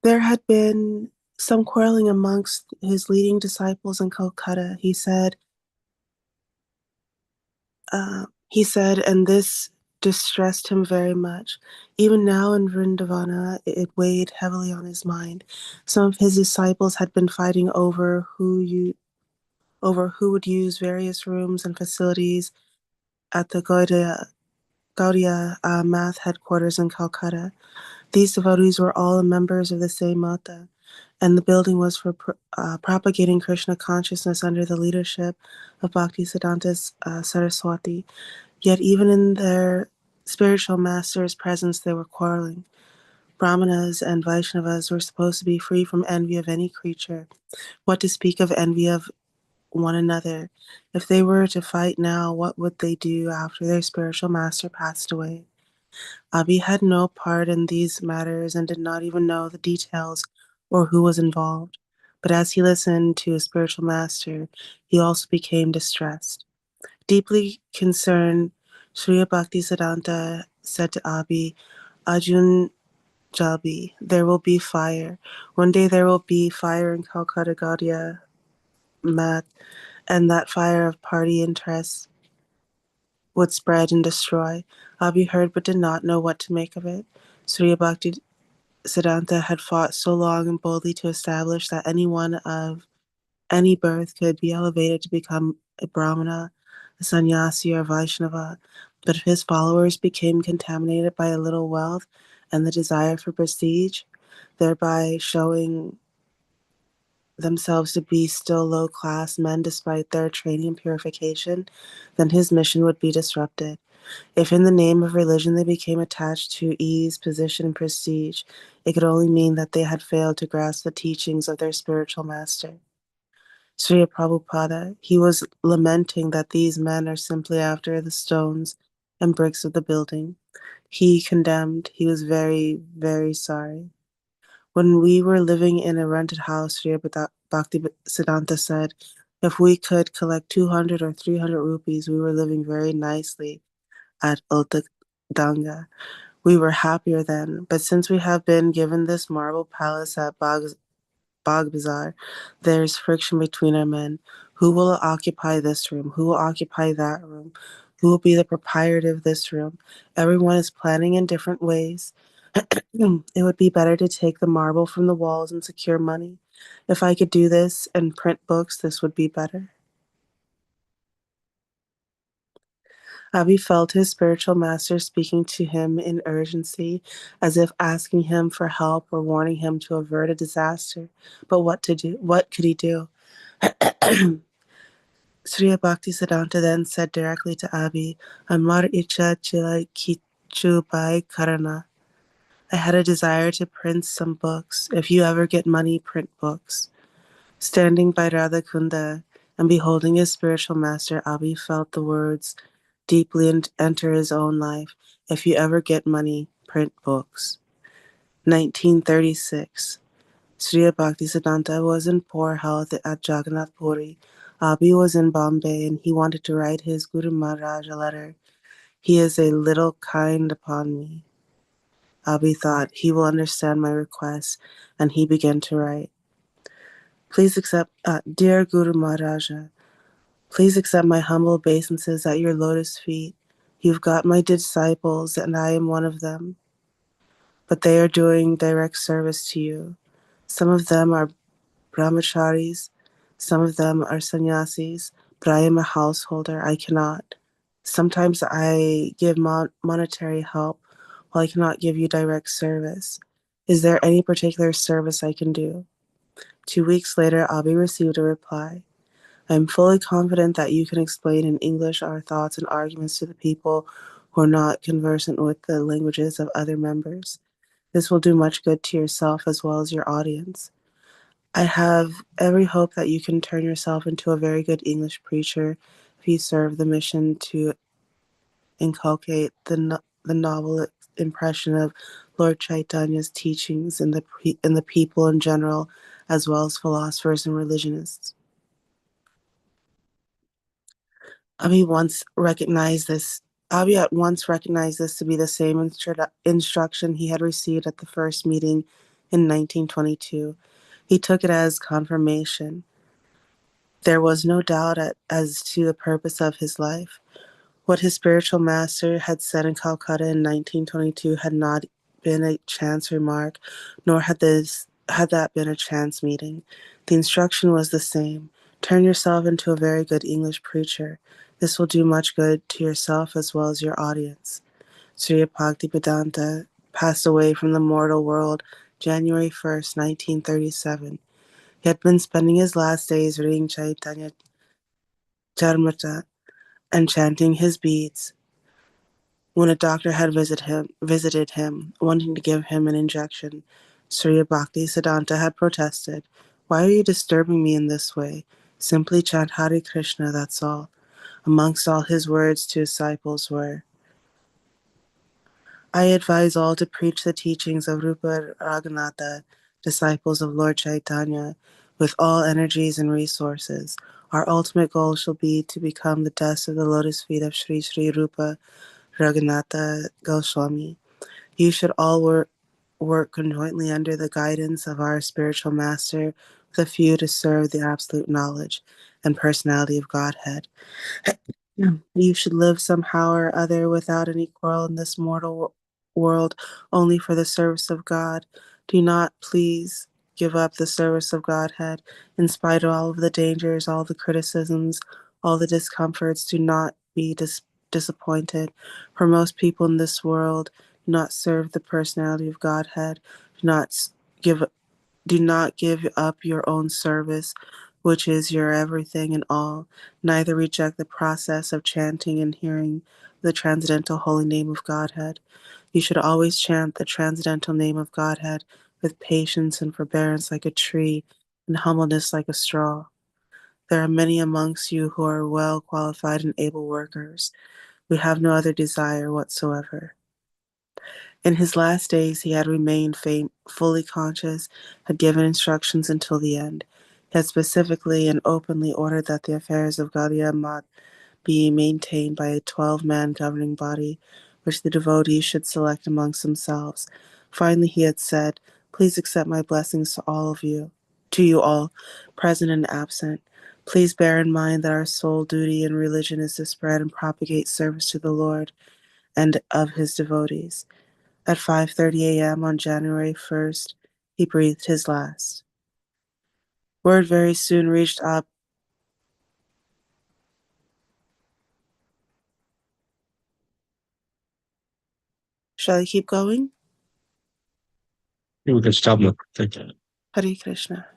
There had been some quarreling amongst his leading disciples in Calcutta, he said, and this distressed him very much. Even now in Vrindavana, it weighed heavily on his mind. Some of his disciples had been fighting over who would use various rooms and facilities at the Gaudiya math headquarters in Calcutta. These devotees were all members of the same mata, and the building was for propagating Krishna consciousness under the leadership of Bhaktisiddhanta Saraswati. Yet even in their spiritual master's presence, they were quarreling. Brahmanas and Vaishnavas were supposed to be free from envy of any creature. What to speak of envy of one another? If they were to fight now, what would they do after their spiritual master passed away? Abi had no part in these matters and did not even know the details or who was involved. But as he listened to his spiritual master, he also became distressed. Deeply concerned, Srila Bhaktisiddhanta said to Abi, Ajun Jalbi, there will be fire. One day there will be fire in Calcutta Gaudiya Math, and that fire of party interests would spread and destroy. Abi heard but did not know what to make of it. Srila Bhaktisiddhanta had fought so long and boldly to establish that anyone of any birth could be elevated to become a Brahmana, a sannyasi, or a Vaishnava, but if his followers became contaminated by a little wealth and the desire for prestige, thereby showing themselves to be still low-class men despite their training and purification, then his mission would be disrupted. If in the name of religion they became attached to ease, position, and prestige, it could only mean that they had failed to grasp the teachings of their spiritual master. Srila Prabupada, he was lamenting that these men are simply after the stones and bricks of the building. He condemned, he was very, very sorry. When we were living in a rented house, Srila Bhaktisiddhanta said, if we could collect 200 or 300 rupees, we were living very nicely at Ultadanga. We were happier then, but since we have been given this marble palace at Bog Bazaar, there's friction between our men. Who will occupy this room? Who will occupy that room? Who will be the proprietor of this room? Everyone is planning in different ways. It would be better to take the marble from the walls and secure money. If I could do this and print books, this would be better. Abi felt his spiritual master speaking to him in urgency, as if asking him for help or warning him to avert a disaster. But what to do? What could he do? Sri Bhaktisiddhanta then said directly to Abi, Amar icha chila kichu bai karana. I had a desire to print some books. If you ever get money, print books. Standing by Radha Kunda and beholding his spiritual master, Abi felt the words deeply enter his own life. If you ever get money, print books. 1936. Sri Bhaktisiddhanta was in poor health at Jagannath Puri. Abi was in Bombay and he wanted to write his Guru Maharaj a letter. He is a little kind upon me. Abi thought, he will understand my request, and he began to write. Please accept, Dear Guru Maharaja, please accept my humble obeisances at your lotus feet. You've got my disciples, and I am one of them, but they are doing direct service to you. Some of them are brahmacharis, some of them are sannyasis, but I am a householder. I cannot. Sometimes I give monetary help, while I cannot give you direct service. Is there any particular service I can do? 2 weeks later, Abi received a reply. I am fully confident that you can explain in English our thoughts and arguments to the people who are not conversant with the languages of other members. This will do much good to yourself as well as your audience. I have every hope that you can turn yourself into a very good English preacher if you serve the mission to inculcate the novel impression of Lord Chaitanya's teachings in the people in general, as well as philosophers and religionists. Abi once recognized this. Abi at once recognized this to be the same instruction he had received at the first meeting in 1922. He took it as confirmation. There was no doubt as to the purpose of his life. What his spiritual master had said in Calcutta in 1922 had not been a chance remark, nor had that been a chance meeting. The instruction was the same. Turn yourself into a very good English preacher. This will do much good to yourself as well as your audience. Srila Bhaktivedanta passed away from the mortal world January 1st, 1937. He had been spending his last days reading Chaitanya Charmrita and chanting his beads when a doctor had visited him, wanting to give him an injection. Srila Bhaktisiddhanta had protested, "Why are you disturbing me in this way? Simply chant Hare Krishna, that's all." Amongst all his words to his disciples were, "I advise all to preach the teachings of Rupa Raghunatha, disciples of Lord Chaitanya, with all energies and resources. Our ultimate goal shall be to become the dust of the lotus feet of Sri Sri Rupa Raghunatha Goswami. You should all work conjointly under the guidance of our spiritual master with a view to serve the absolute knowledge and personality of Godhead. You should live somehow or other without any quarrel in this mortal world, only for the service of God. Do not, please, give up the service of Godhead. In spite of all of the dangers, all the criticisms, all the discomforts, do not be disappointed. For most people in this world do not serve the personality of Godhead. Do not give do not give up your own service, which is your everything and all. Neither reject the process of chanting and hearing the transcendental holy name of Godhead. You should always chant the transcendental name of Godhead with patience and forbearance like a tree, and humbleness like a straw. There are many amongst you who are well qualified and able workers. We have no other desire whatsoever. In his last days, he had remained fully conscious, had given instructions until the end. He had specifically and openly ordered that the affairs of Gaudiya Math be maintained by a 12-man governing body, which the devotees should select amongst themselves. Finally, he had said, "Please accept my blessings to you all, present and absent. Please bear in mind that our sole duty in religion is to spread and propagate service to the Lord and of his devotees." At 5:30 a.m. on January 1st, he breathed his last. Word very soon reached up. Shall I keep going? We can stop now. Thank you. Hare Krishna.